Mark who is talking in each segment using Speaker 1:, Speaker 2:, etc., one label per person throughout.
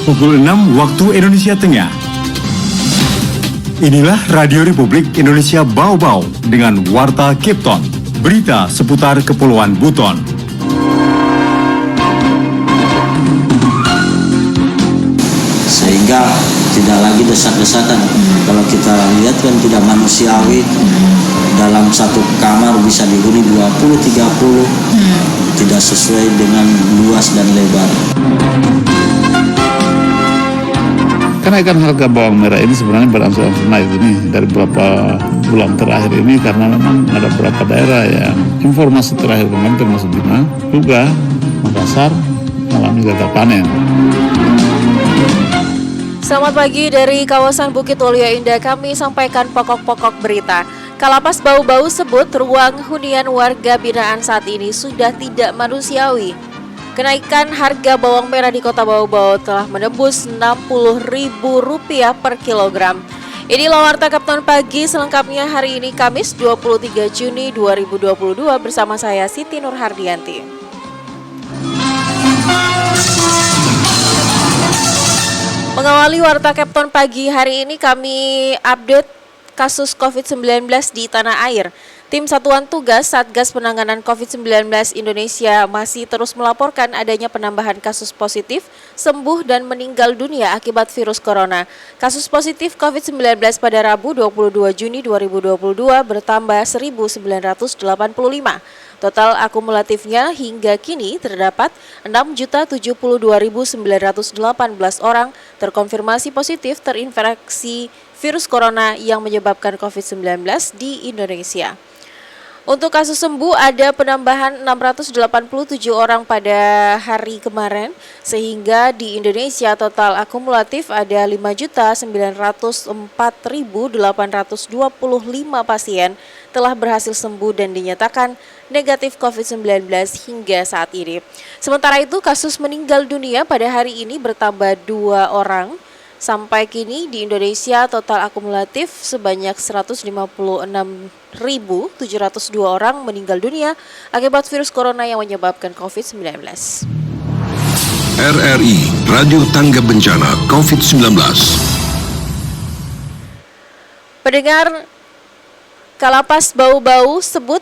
Speaker 1: pukul 6 waktu Indonesia Tengah. Inilah Radio Republik Indonesia Bau-Bau dengan Warta Kipton, berita seputar Kepulauan Buton.
Speaker 2: Sehingga tidak lagi desak-desakan. Kalau kita lihat kan tidak manusiawi. Dalam satu kamar bisa dihuni 20-30, tidak sesuai dengan luas dan lebar.
Speaker 3: Kenaikan harga bawang merah ini sebenarnya berangsur-angsur naik ini dari beberapa bulan terakhir ini karena memang ada beberapa daerah yang informasi terakhir kemarin termasuk Bima juga Makassar mengalami gagal panen.
Speaker 4: Selamat pagi dari kawasan Bukit Waluyo Indah, kami sampaikan pokok-pokok berita. Kalapas Bau-Bau sebut ruang hunian warga binaan saat ini sudah tidak manusiawi. Kenaikan harga bawang merah di Kota Bau-Bau telah menembus Rp60.000 per kilogram. Inilah Warta Kipton Pagi selengkapnya hari ini Kamis 23 Juni 2022 bersama saya Siti Nurhardianti. Mengawali Warta Kipton Pagi hari ini kami update kasus COVID-19 di tanah air. Tim Satuan Tugas Satgas Penanganan COVID-19 Indonesia masih terus melaporkan adanya penambahan kasus positif, sembuh dan meninggal dunia akibat virus corona. Kasus positif COVID-19 pada Rabu 22 Juni 2022 bertambah 1.985. Total akumulatifnya hingga kini terdapat 6.072.918 orang terkonfirmasi positif terinfeksi virus corona yang menyebabkan COVID-19 di Indonesia. Untuk kasus sembuh ada penambahan 687 orang pada hari kemarin, sehingga di Indonesia total akumulatif ada 5.904.825 pasien telah berhasil sembuh dan dinyatakan negatif COVID-19 hingga saat ini. Sementara itu kasus meninggal dunia pada hari ini bertambah 2 orang. Sampai kini di Indonesia total akumulatif sebanyak 156.702 orang meninggal dunia akibat virus corona yang menyebabkan COVID-19.
Speaker 5: RRI Radio Tangga Bencana COVID-19.
Speaker 4: Pendengar, Kalapas Bau-Bau sebut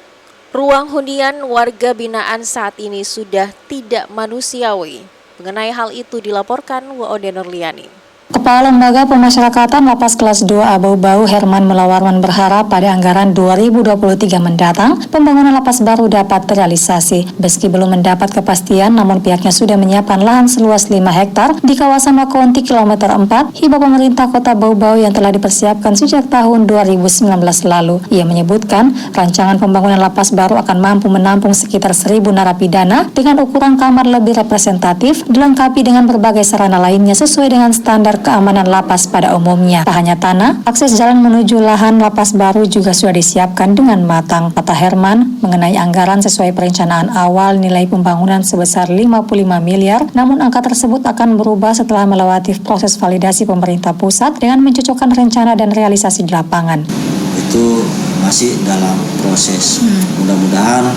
Speaker 4: ruang hunian warga binaan saat ini sudah tidak manusiawi. Mengenai hal itu dilaporkan W.O.D. Nurliani.
Speaker 6: Kepala Lembaga Pemasyarakatan Lapas Kelas 2A Bau-Bau Herman Melawarman berharap pada anggaran 2023 mendatang pembangunan lapas baru dapat terrealisasi. Meski belum mendapat kepastian, namun pihaknya sudah menyiapkan lahan seluas 5 hektar di kawasan Makonti kilometer 4 hibah pemerintah Kota Bau-Bau yang telah dipersiapkan sejak tahun 2019 lalu. Ia menyebutkan rancangan pembangunan lapas baru akan mampu menampung sekitar 1.000 narapidana dengan ukuran kamar lebih representatif, dilengkapi dengan berbagai sarana lainnya sesuai dengan standar keamanan lapas pada umumnya. Tak hanya tanah, akses jalan menuju lahan lapas baru juga sudah disiapkan dengan matang. Kata Herman, mengenai anggaran sesuai perencanaan awal nilai pembangunan sebesar 55 miliar, namun angka tersebut akan berubah setelah melewati proses validasi pemerintah pusat dengan mencocokkan rencana dan realisasi di lapangan.
Speaker 2: Itu masih dalam proses. Mudah-mudahan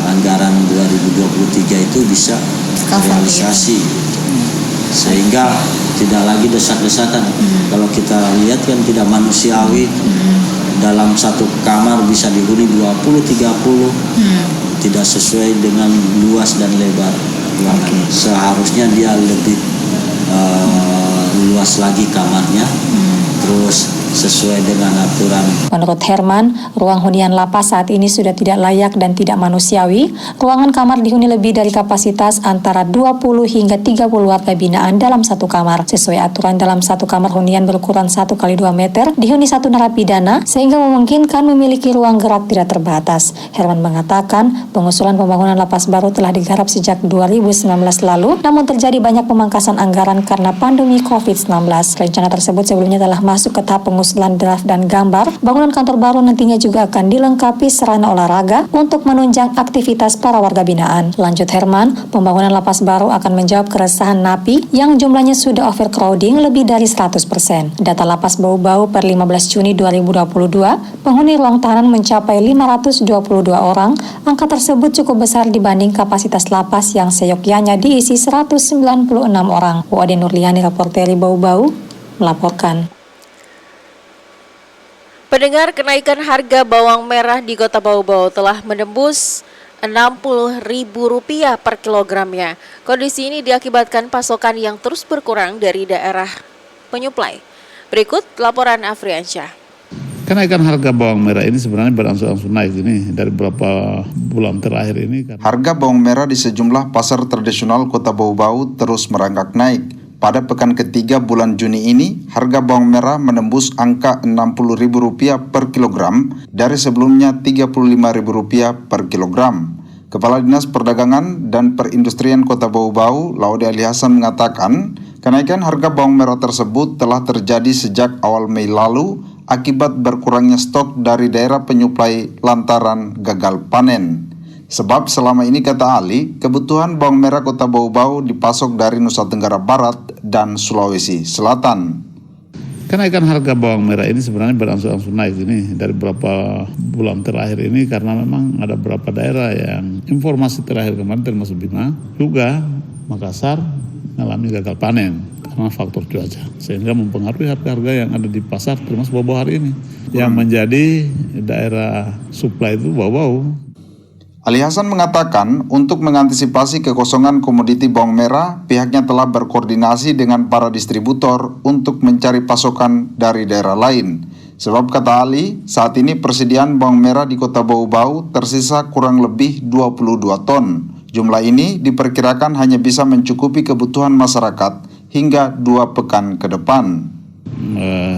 Speaker 2: anggaran 2023 itu bisa realisasi. Sehingga tidak lagi desak-desakan. Kalau kita lihat kan tidak manusiawi. Dalam satu kamar bisa dihuni 20-30, tidak sesuai dengan luas dan lebar ruangan. Seharusnya dia lebih luas lagi kamarnya, terus sesuai dengan aturan.
Speaker 6: Menurut Herman, ruang hunian lapas saat ini sudah tidak layak dan tidak manusiawi. Ruangan kamar dihuni lebih dari kapasitas antara 20 hingga 30 warga binaan dalam satu kamar. Sesuai aturan dalam satu kamar hunian berukuran 1 x 2 meter, dihuni satu narapidana sehingga memungkinkan memiliki ruang gerak tidak terbatas. Herman mengatakan, pengusulan pembangunan lapas baru telah digarap sejak 2019 lalu, namun terjadi banyak pemangkasan anggaran karena pandemi COVID-19. Rencana tersebut sebelumnya telah masuk ke tahap pengusulan draft dan gambar, bangunan kantor baru nantinya juga akan dilengkapi sarana olahraga untuk menunjang aktivitas para warga binaan. Lanjut Herman, pembangunan lapas baru akan menjawab keresahan napi yang jumlahnya sudah overcrowding lebih dari 100%. Data lapas Bau-Bau per 15 Juni 2022, penghuni ruang tahanan mencapai 522 orang. Angka tersebut cukup besar dibanding kapasitas lapas yang seyogyanya diisi 196 orang. Wade Nurliani, reporteri Bau-Bau, melaporkan.
Speaker 4: Pendengar, kenaikan harga bawang merah di Kota Bau-Bau telah menembus Rp60.000 per kilogramnya. Kondisi ini diakibatkan pasokan yang terus berkurang dari daerah penyuplai. Berikut laporan Afriansyah.
Speaker 3: Kenaikan harga bawang merah ini sebenarnya berangsur-angsur naik ini dari beberapa bulan terakhir ini.
Speaker 7: Harga bawang merah di sejumlah pasar tradisional Kota Bau-Bau terus merangkak naik. Pada pekan ketiga bulan Juni ini, harga bawang merah menembus angka Rp60.000 per kilogram dari sebelumnya Rp35.000 per kilogram. Kepala Dinas Perdagangan dan Perindustrian Kota Bau-Bau, Laude Ali Hasan mengatakan, kenaikan harga bawang merah tersebut telah terjadi sejak awal Mei lalu akibat berkurangnya stok dari daerah penyuplai lantaran gagal panen. Sebab selama ini, kata Ali, kebutuhan bawang merah Kota Bau-Bau dipasok dari Nusa Tenggara Barat dan Sulawesi Selatan.
Speaker 3: Kenaikan harga bawang merah ini sebenarnya berangsur-angsur naik ini dari beberapa bulan terakhir ini karena memang ada beberapa daerah yang informasi terakhir kemarin termasuk Bima, juga Makassar mengalami gagal panen karena faktor cuaca, sehingga mempengaruhi harga-harga yang ada di pasar termasuk Bau-Bau hari ini. Yang menjadi daerah suplai itu Bau-Bau.
Speaker 7: Ali Hasan mengatakan untuk mengantisipasi kekosongan komoditi bawang merah, pihaknya telah berkoordinasi dengan para distributor untuk mencari pasokan dari daerah lain. Sebab kata Ali, saat ini persediaan bawang merah di Kota Bau-Bau tersisa kurang lebih 22 ton. Jumlah ini diperkirakan hanya bisa mencukupi kebutuhan masyarakat hingga 2 pekan ke depan.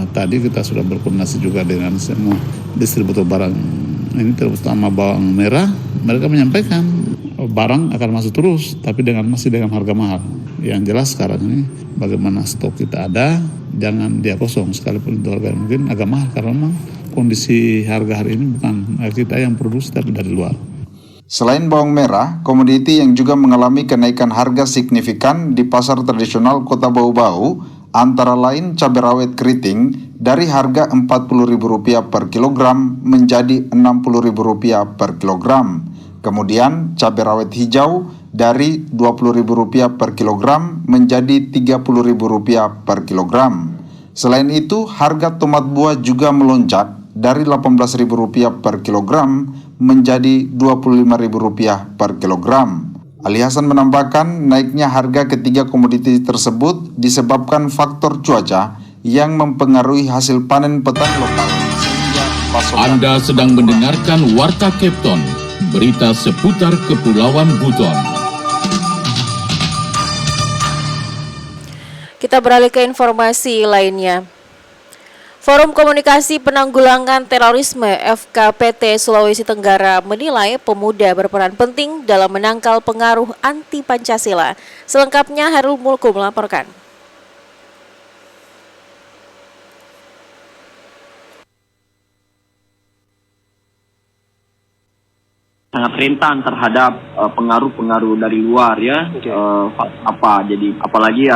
Speaker 3: Tadi kita sudah berkoordinasi juga dengan semua distributor barang ini, terutama bawang merah. Mereka menyampaikan barang akan masuk terus, tapi masih dengan harga mahal. Yang jelas sekarang ini bagaimana stok kita ada, jangan dia kosong, sekalipun itu harga mungkin agak mahal karena memang kondisi harga hari ini bukan kita yang produksi tapi dari luar.
Speaker 7: Selain bawang merah, komoditi yang juga mengalami kenaikan harga signifikan di pasar tradisional Kota Bau-Bau antara lain cabai rawit keriting dari harga Rp40.000 per kilogram menjadi Rp60.000 per kilogram. Kemudian cabai rawit hijau dari Rp20.000 per kilogram menjadi Rp30.000 per kilogram. Selain itu, harga tomat buah juga melonjak dari Rp18.000 per kilogram menjadi Rp25.000 per kilogram. Ali Hasan menambahkan naiknya harga ketiga komoditi tersebut disebabkan faktor cuaca yang mempengaruhi hasil panen petani lokal.
Speaker 8: Anda sedang mendengarkan Warta Kepton, berita seputar Kepulauan Buton.
Speaker 4: Kita beralih ke informasi lainnya. Forum Komunikasi Penanggulangan Terorisme FKPT Sulawesi Tenggara menilai pemuda berperan penting dalam menangkal pengaruh anti-Pancasila. Selengkapnya Hairul Mulku melaporkan.
Speaker 9: Sangat rentan terhadap pengaruh-pengaruh dari luar ya. Jadi apalagi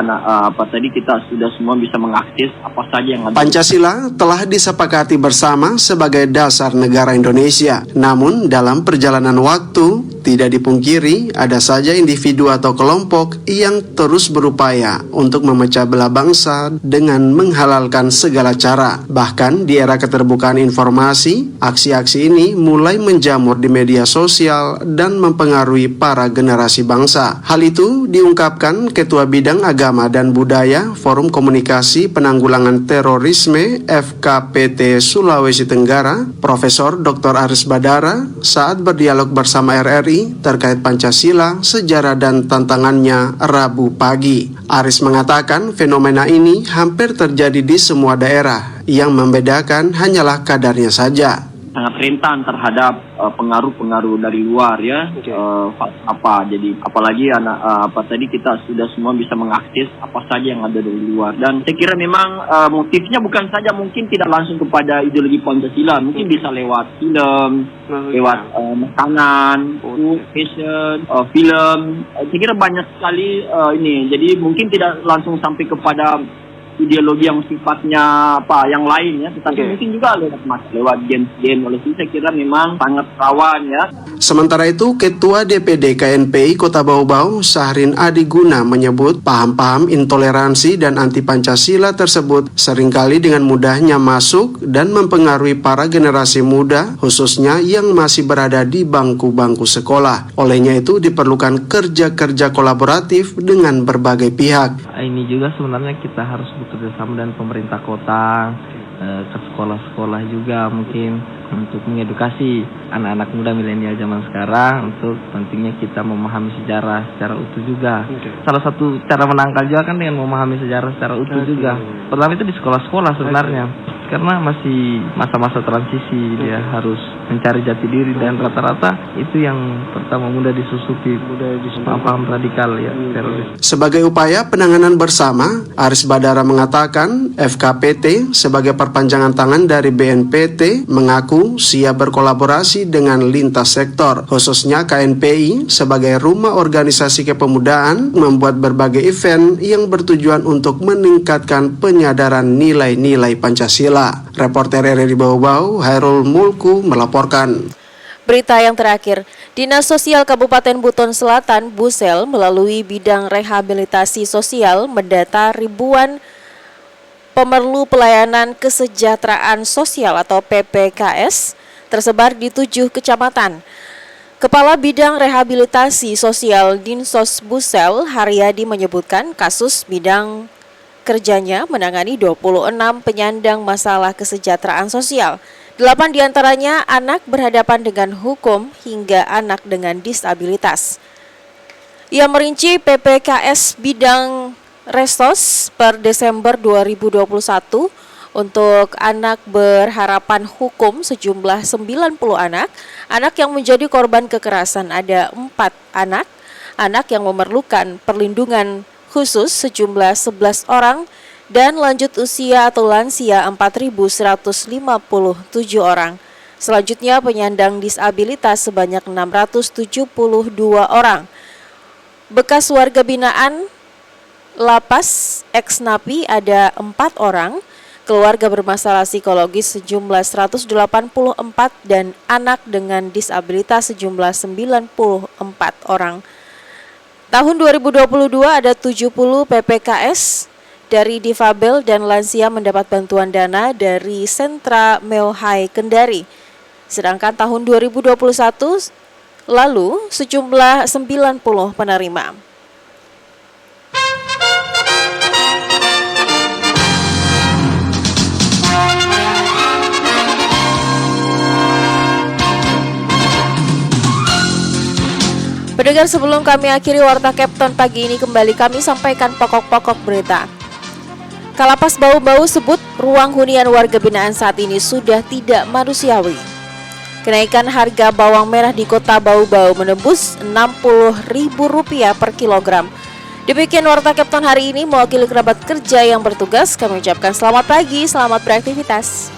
Speaker 9: tadi kita sudah semua bisa mengakses apa saja yang ada.
Speaker 10: Pancasila telah disepakati bersama sebagai dasar negara Indonesia. Namun dalam perjalanan waktu tidak dipungkiri ada saja individu atau kelompok yang terus berupaya untuk memecah belah bangsa dengan menghalalkan segala cara. Bahkan di era keterbukaan informasi, aksi-aksi ini mulai menjamur di media sosial dan mempengaruhi para generasi bangsa. Hal itu diungkapkan Ketua Bidang Agama dan Budaya Forum Komunikasi Penanggulangan Terorisme FKPT Sulawesi Tenggara, Profesor Dr. Aris Badara saat berdialog bersama RRI terkait Pancasila, sejarah dan tantangannya Rabu pagi. Aris mengatakan fenomena ini hampir terjadi di semua daerah, yang membedakan hanyalah kadarnya saja.
Speaker 9: sangat rentan terhadap pengaruh-pengaruh dari luar ya. Jadi apalagi tadi kita sudah semua bisa mengakses apa saja yang ada dari luar, dan saya kira memang motifnya bukan saja mungkin tidak langsung kepada ideologi Pancasila, mungkin bisa lewat film, lewat makanan, food, fashion, film. Saya kira banyak sekali ini. Jadi mungkin tidak langsung sampai kepada ideologi yang sifatnya yang lain ya, tetapi mungkin juga lewat game. Oleh itu saya kira memang sangat rawan ya.
Speaker 10: Sementara itu, Ketua DPD KNPI Kota Bau-Bau, Syahrin Adiguna menyebut paham-paham intoleransi dan anti Pancasila tersebut seringkali dengan mudahnya masuk dan mempengaruhi para generasi muda, khususnya yang masih berada di bangku-bangku sekolah. Olehnya itu diperlukan kerja-kerja kolaboratif dengan berbagai pihak.
Speaker 11: Ini juga sebenarnya kita harus bekerjasama dengan pemerintah kota, ke sekolah-sekolah juga mungkin untuk mengedukasi anak-anak muda milenial zaman sekarang untuk pentingnya kita memahami sejarah secara utuh juga. Salah satu cara menangkal juga kan dengan memahami sejarah secara utuh juga. Pertama itu di sekolah-sekolah sebenarnya, karena masih masa-masa transisi, dia harus mencari jati diri, dan rata-rata itu yang pertama mudah disusupi paham-paham radikal ya, teroris.
Speaker 10: Sebagai upaya penanganan bersama, Aris Badara mengatakan FKPT sebagai perpanjangan tangan dari BNPT mengaku siap berkolaborasi dengan lintas sektor, khususnya KNPI sebagai rumah organisasi kepemudaan membuat berbagai event yang bertujuan untuk meningkatkan penyadaran nilai-nilai Pancasila. Reporter RRI Bau-Bau, Hairul Mulku melaporkan.
Speaker 4: Berita yang terakhir, Dinas Sosial Kabupaten Buton Selatan, Busel, melalui bidang rehabilitasi sosial mendata ribuan pemerlu pelayanan kesejahteraan sosial atau PPKS tersebar di 7 kecamatan. Kepala Bidang Rehabilitasi Sosial Dinsos Busel, Haryadi, menyebutkan kasus bidang kerjanya menangani 26 penyandang masalah kesejahteraan sosial. 8 diantaranya anak berhadapan dengan hukum hingga anak dengan disabilitas. Ia merinci PPKS bidang Restos per Desember 2021 untuk anak berharapan hukum sejumlah 90 anak yang menjadi korban kekerasan ada 4 anak yang memerlukan perlindungan khusus sejumlah 11 orang, dan lanjut usia atau lansia 4.157 orang. Selanjutnya penyandang disabilitas sebanyak 672 orang. Bekas warga binaan Lapas ex-Napi ada 4 orang, keluarga bermasalah psikologis sejumlah 184 dan anak dengan disabilitas sejumlah 94 orang. Tahun 2022 ada 70 PPKS dari difabel dan lansia mendapat bantuan dana dari Sentra Meohai Kendari. Sedangkan tahun 2021 lalu sejumlah 90 penerima. Pendengar, sebelum kami akhiri Warta Kepton pagi ini, kembali kami sampaikan pokok-pokok berita. Kalapas Bau-Bau sebut ruang hunian warga binaan saat ini sudah tidak manusiawi. Kenaikan harga bawang merah di Kota Bau-Bau menembus Rp60.000 per kilogram. Demikian Warta Kepton hari ini, mewakili kerabat kerja yang bertugas, kami ucapkan selamat pagi, selamat beraktivitas.